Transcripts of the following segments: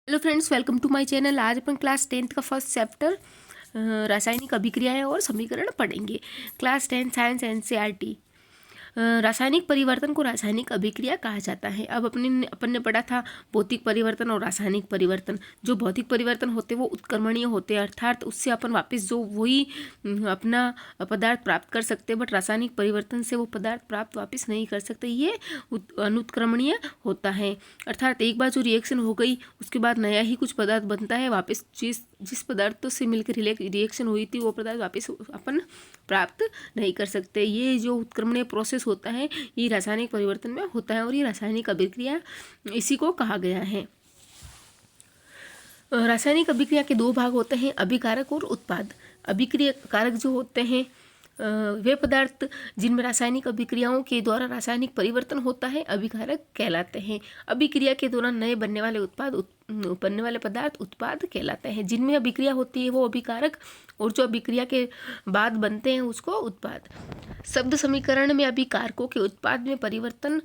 Hello friends, welcome to my channel. आज अपन class 10th का फर्स्ट चैप्टर रासायनिक अभिक्रियाएं और समीकरण पढ़ेंगे। Class 10 science NCERT. रासायनिक परिवर्तन को रासायनिक अभिक्रिया कहा जाता है। अब अपन ने पढ़ा था भौतिक परिवर्तन और रासायनिक परिवर्तन। जो भौतिक परिवर्तन होते हैं वो उत्क्रमणीय होते हैं, अर्थात उससे अपन वापस जो वही अपना पदार्थ प्राप्त कर सकते हैं, बट रासायनिक परिवर्तन से वो पदार्थ प्राप्त वापस नहीं कर सकते। ये अनुत्क्रमणीय होता है, अर्थात एक बार जो रिएक्शन हो गई उसके बाद नया ही कुछ पदार्थ बनता है। वापस जिस पदार्थों से मिलकर रिएक्शन हुई थी वो पदार्थ वापस अपन प्राप्त नहीं कर सकते। ये जो उत्क्रमणीय प्रोसेस होता है ये रासायनिक परिवर्तन में होता है और ये रासायनिक अभिक्रिया इसी को कहा गया है। रासायनिक अभिक्रिया के दो भाग होते हैं, अभिकारक और उत्पाद। अभिक्रिया कारक जो होते हैं वे पदार्थ जिनमें रासायनिक अभिक्रियाओं के द्वारा रासायनिक परिवर्तन होता है अभिकारक कहलाते हैं। अभिक्रिया के दौरान नए बनने वाले पदार्थ उत्पाद कहलाते हैं। जिनमें अभिक्रिया होती है वो अभिकारक और जो अभिक्रिया के बाद बनते हैं उसको उत्पाद। शब्द समीकरण में अभिकारकों के उत्पाद में परिवर्तन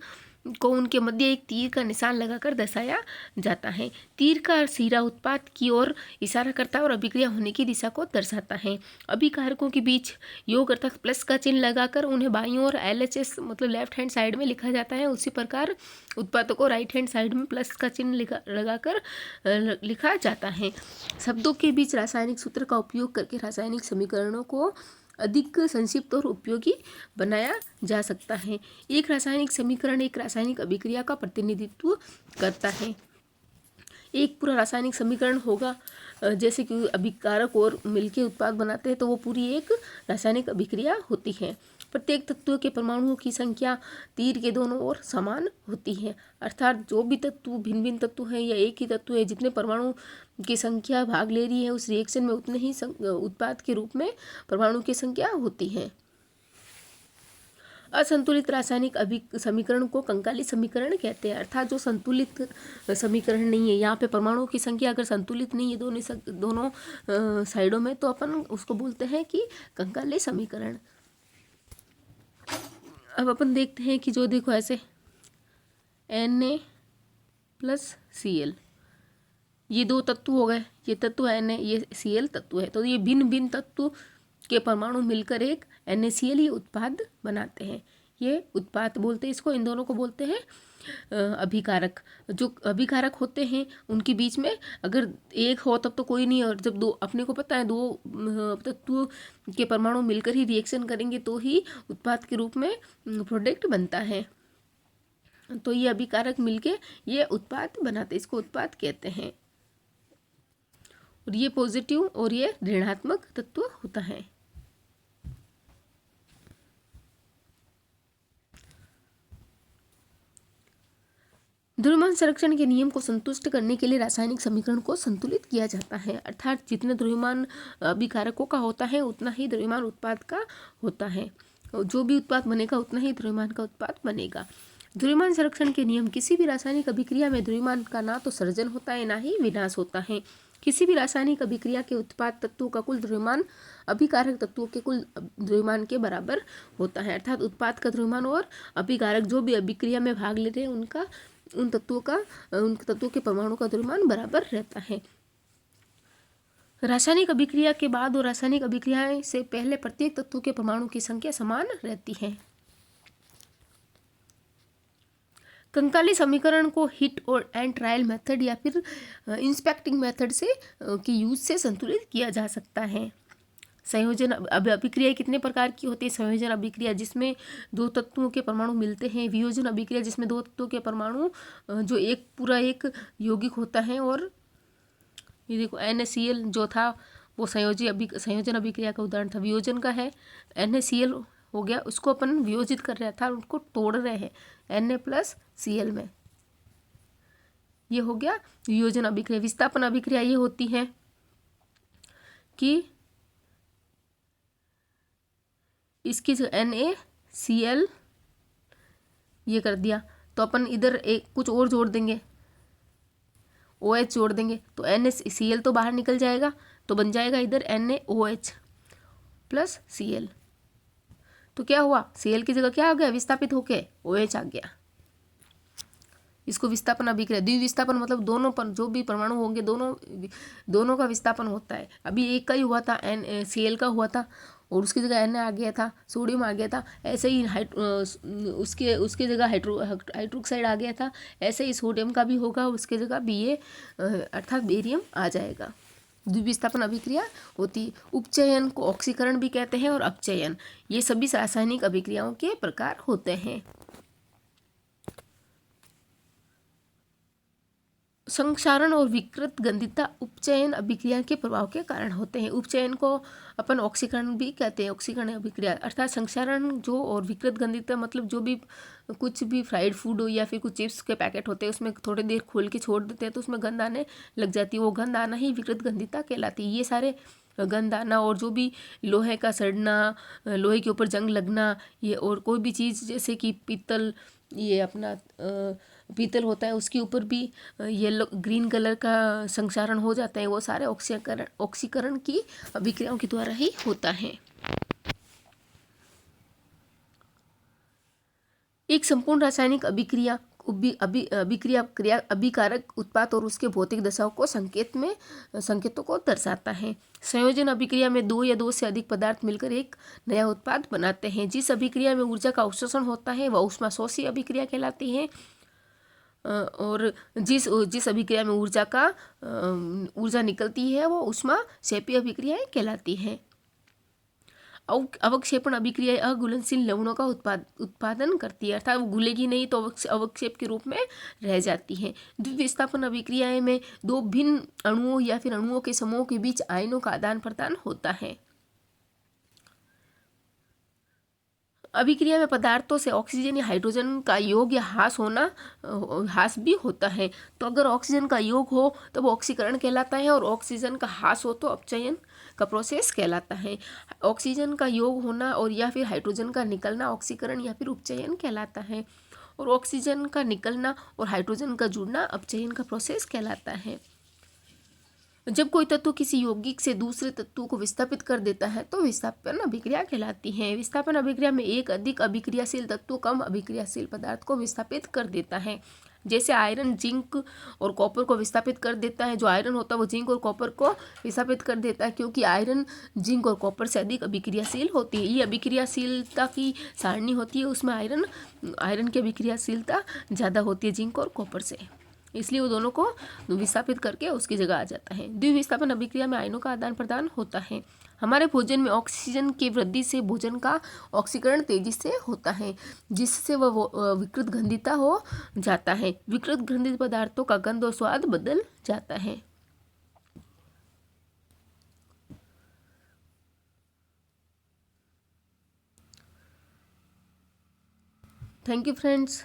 को उनके मध्य एक तीर का निशान लगाकर दर्शाया जाता है। तीर का सिरा उत्पाद की ओर इशारा करता है और अभिक्रिया होने की दिशा को दर्शाता है। अभिकारकों के बीच योग अर्थात प्लस का चिन्ह लगाकर उन्हें बाईं ओर LHS मतलब लेफ्ट हैंड साइड में लिखा जाता है। उसी प्रकार उत्पादों को राइट हैंड साइड में प्लस का चिन्ह लगाकर लिखा जाता है। शब्दों के बीच रासायनिक सूत्र का उपयोग करके रासायनिक समीकरणों को अधिक संक्षिप्त और उपयोगी बनाया जा सकता है। एक रासायनिक समीकरण एक रासायनिक अभिक्रिया का प्रतिनिधित्व करता है। एक पूरा रासायनिक समीकरण होगा, जैसे कि अभिकारक और मिलके उत्पाद बनाते हैं तो वो पूरी एक रासायनिक अभिक्रिया होती है। प्रत्येक तत्व के परमाणुओं की संख्या तीर के दोनों ओर समान होती है, अर्थात जो भी तत्व भिन्न भिन्न तत्व हैं या एक ही तत्व है, जितने परमाणु की संख्या भाग ले रही है उस रिएक्शन में उतने ही उत्पाद के रूप में परमाणु की संख्या होती है। असंतुलित रासायनिक समीकरण को कंकाली समीकरण कहते हैं, अर्थात जो संतुलित समीकरण नहीं है, यहाँ पे परमाणुओं की संख्या अगर संतुलित नहीं है दोनों साइडों में तो अपन उसको बोलते हैं कि कंकाली समीकरण। अब अपन देखते हैं कि जो देखो ऐसे Na+Cl ये दो तत्व हो गए, ये तत्व Na ये Cl तत्व है, तो ये भिन्न भिन्न तत्व के परमाणु मिलकर एक NaCl ये उत्पाद बनाते हैं। ये उत्पाद बोलते हैं इसको, इन दोनों को बोलते हैं अभिकारक। जो अभिकारक होते हैं उनके बीच में अगर एक हो तब तो कोई नहीं, और जब दो अपने को पता है दो तत्व के परमाणु मिलकर ही रिएक्शन करेंगे तो ही उत्पाद के रूप में प्रोडक्ट बनता है। तो ये अभिकारक मिलके ये उत्पाद बनाते, इसको उत्पाद कहते हैं। और ये पॉजिटिव और ये ऋणात्मक तत्व होता है। द्रव्यमान संरक्षण के नियम को संतुष्ट करने के लिए रासायनिक समीकरण को संतुलित किया जाता है, अर्थात जितने द्रव्यमान अभिकारकों का होता है उतना ही द्रव्यमान उत्पाद का होता है। जो भी उत्पाद बनेगा उतना ही द्रव्यमान का उत्पाद बनेगा। द्रव्यमान संरक्षण के नियम किसी भी रासायनिक अभिक्रिया में द्रव्यमान का ना तो सर्जन होता है ना ही विनाश होता है। किसी भी रासायनिक अभिक्रिया के उत्पाद तत्वों का कुल द्रव्यमान अभिकारक तत्वों के कुल द्रव्यमान के बराबर होता है, अर्थात उत्पाद का द्रव्यमान और अभिकारक जो भी अभिक्रिया में भाग लेते हैं उन तत्वों के परमाणु का द्रव्यमान बराबर रहता है। रासायनिक अभिक्रिया के बाद और रासायनिक अभिक्रिया से पहले प्रत्येक तत्व के परमाणु की संख्या समान रहती है। कंकाली समीकरण को हिट और एंड ट्रायल मेथड या फिर इंस्पेक्टिंग मेथड से के यूज से संतुलित किया जा सकता है। संयोजन अभिक्रिया कितने प्रकार की होती है? संयोजन अभिक्रिया जिसमें दो तत्वों के परमाणु मिलते हैं, वियोजन अभिक्रिया जिसमें दो तत्वों के परमाणु जो एक पूरा एक यौगिक होता है, और ये देखो NaCl जो था वो संयोजन अभिक्रिया का उदाहरण था। वियोजन का है NaCl हो गया, उसको अपन वियोजित कर रहे था, उनको तोड़ रहे हैं Na+Cl में, ये हो गया वियोजन अभिक्रिया। विस्थापन अभिक्रिया ये होती है कि इसकी जो NaCl ये कर दिया तो अपन इधर एक कुछ और जोड़ देंगे, OH जोड़ देंगे तो NaCl तो बाहर निकल जाएगा, तो बन जाएगा इधर NaOH+Cl। तो क्या हुआ, Cl की जगह क्या आ गया, विस्थापित होके OH आ गया। इसको विस्थापन अभिक्रिया। द्विविस्थापन मतलब दोनों पर जो भी परमाणु होंगे दोनों का विस्थापन होता है। अभी एक का ही हुआ था, Cl का हुआ था और उसकी जगह Na आ गया था, सोडियम आ गया था। ऐसे ही उसके जगह हाइड्रोक्साइड आ गया था। ऐसे ही सोडियम का भी होगा, उसके जगह Ba अर्थात बेरियम आ जाएगा। द्विविस्थापन अभिक्रिया होती। उपचयन को ऑक्सीकरण भी कहते हैं और अपचयन, ये सभी रासायनिक अभिक्रियाओं के प्रकार होते हैं। संक्षारण और विकृत गंधिता उपचयन अभिक्रिया के प्रभाव के कारण होते हैं। उपचयन को अपन ऑक्सीकरण भी कहते हैं, ऑक्सीकरण अभिक्रिया। अर्थात संक्षारण जो और विकृत गंधिता मतलब जो भी कुछ भी फ्राइड फूड हो या फिर कुछ चिप्स के पैकेट होते हैं उसमें थोड़ी देर खोल के छोड़ देते हैं तो उसमें गंध आने लग जाती है, वो गंध आना ही विकृत गंधिता कहलाती है। ये सारे गंध आना और जो भी लोहे का सड़ना, लोहे के ऊपर जंग लगना, ये और कोई भी चीज़ जैसे कि पीतल, ये अपना पीतल होता है उसके ऊपर भी येलो ग्रीन कलर का संक्षारण हो जाता है, वो सारे ऑक्सीकरण की अभिक्रियाओं के द्वारा ही होता है। एक संपूर्ण रासायनिक अभिक्रिया अभिकारक उत्पाद और उसके भौतिक दशाओं को संकेतों को दर्शाता है। संयोजन अभिक्रिया में दो या दो से अधिक पदार्थ मिलकर एक नया उत्पाद बनाते हैं। जिस अभिक्रिया में ऊर्जा का अवशोषण होता है वह ऊष्माशोषी अभिक्रिया कहलाती है और जिस अभिक्रिया में ऊर्जा निकलती है वो ऊष्माक्षेपी अभिक्रियाएं कहलाती है। अवक्षेपण अभिक्रिया अघुलनशील लवणों का उत्पादन करती है, अर्थात वो घुलेगी नहीं तो अवक्षेप के रूप में रह जाती है। द्विविस्थापन अभिक्रियाएं में दो भिन्न अणुओं या फिर अणुओं के समूहों के बीच आयनों का आदान प्रदान होता है। अभिक्रिया में पदार्थों से ऑक्सीजन या हाइड्रोजन का योग या ह्रास भी होता है। तो अगर ऑक्सीजन का योग हो तो वो ऑक्सीकरण कहलाता है और ऑक्सीजन का ह्रास हो तो अपचयन का प्रोसेस कहलाता है। ऑक्सीजन का योग होना और या फिर हाइड्रोजन का निकलना ऑक्सीकरण या फिर उपचयन कहलाता है और ऑक्सीजन का निकलना और हाइड्रोजन का जुड़ना अपचयन का प्रोसेस कहलाता है। जब कोई तत्व किसी यौगिक से दूसरे तत्व को विस्थापित कर देता है तो विस्थापन अभिक्रिया कहलाती है। विस्थापन अभिक्रिया में एक अधिक अभिक्रियाशील तत्व कम अभिक्रियाशील पदार्थ को विस्थापित कर देता है। जैसे आयरन जिंक और कॉपर को विस्थापित कर देता है। जो आयरन होता है वो जिंक और कॉपर को विस्थापित कर देता है क्योंकि आयरन जिंक और कॉपर से अधिक अभिक्रियाशील होती है। ये अभिक्रियाशीलता की सारणी होती है, उसमें आयरन की अभिक्रियाशीलता ज़्यादा होती है जिंक और कॉपर से, इसलिए वो दोनों को विस्थापित करके उसकी जगह आ जाता है। द्विविस्थापन अभिक्रिया में आयनों का आदान प्रदान होता है। हमारे भोजन में ऑक्सीजन की वृद्धि से भोजन का ऑक्सीकरण तेजी से होता है जिससे वह विकृत गंधिता हो जाता है। विकृत गंधित पदार्थों का गंध और स्वाद बदल जाता है। Thank you friends.